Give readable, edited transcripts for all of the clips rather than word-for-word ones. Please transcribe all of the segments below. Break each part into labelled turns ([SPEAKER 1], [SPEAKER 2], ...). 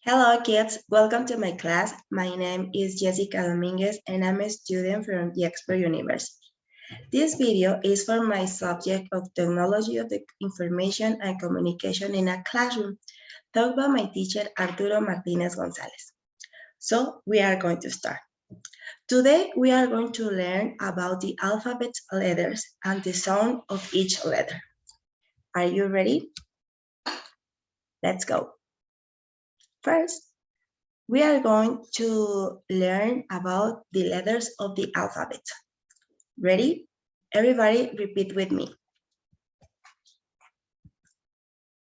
[SPEAKER 1] Hello kids, welcome to my class. My name is Jessica Dominguez and I'm a student from the Expert University. This video is for my subject of Technology of the Information and Communication in a Classroom, taught by my teacher Arturo Martinez Gonzalez. So we are going to start. Today we are going to learn about the alphabet letters and the sound of each letter. Are you ready? Let's go. First, we are going to learn about the letters of the alphabet. Ready? Everybody repeat with me.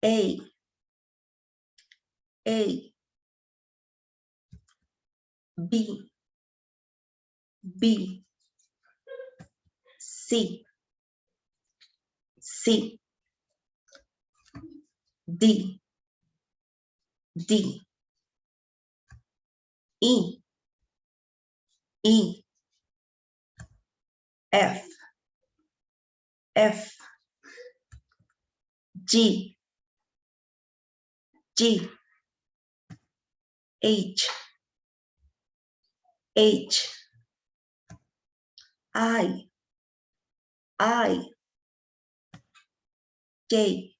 [SPEAKER 1] A, A, B, B, C, C, D, D, E, E, F, F, G, G, H, H, I, J,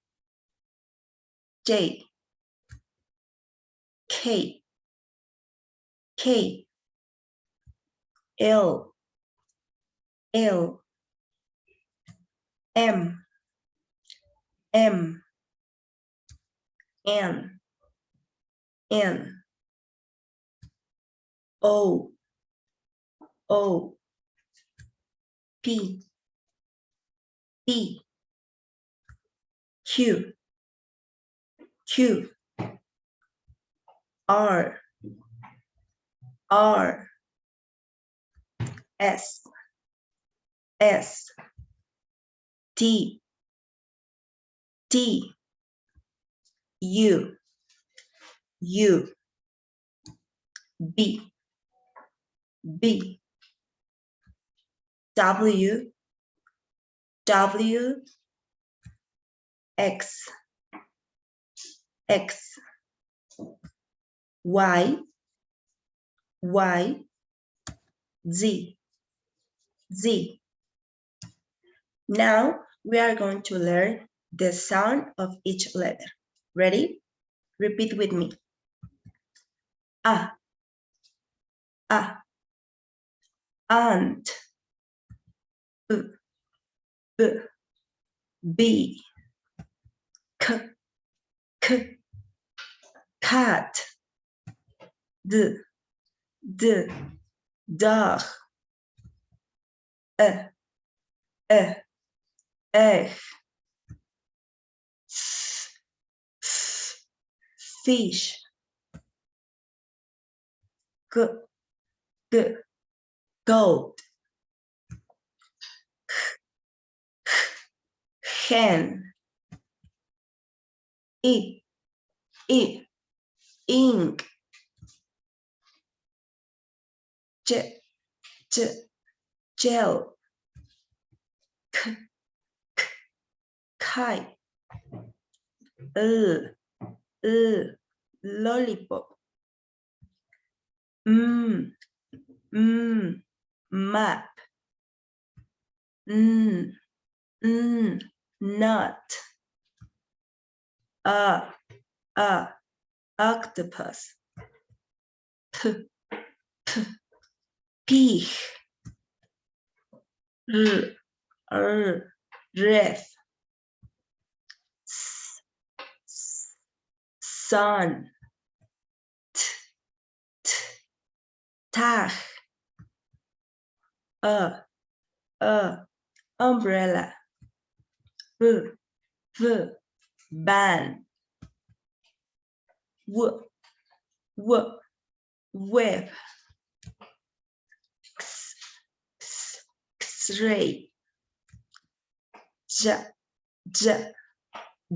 [SPEAKER 1] J, K, K, L, L, M, M, N, N, O, O, P, P, Q, Q, R, R, S, S, T, T, U, U, B, B, W, W, X, X, Y, Y, Z, Z. Now we are going to learn the sound of each letter. Ready? Repeat with me. A, A, ant, B, B, B, K, K, cat, D, D, dog, E, egg, fish, G, G, goat, hen, I, ink, J, gel, K, kite, lollipop, map, nut, octopus, pig, ref, sun, tag, umbrella, ban, web, X-ray,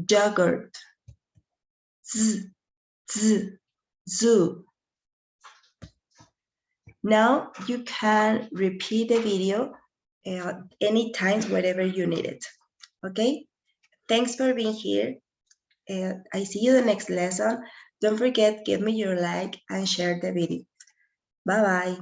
[SPEAKER 1] yogurt, zoo. Now you can repeat the video anytime, wherever you need it. Okay? Thanks for being here. I see you the next lesson. Don't forget, give me your like and share the video. Bye-bye.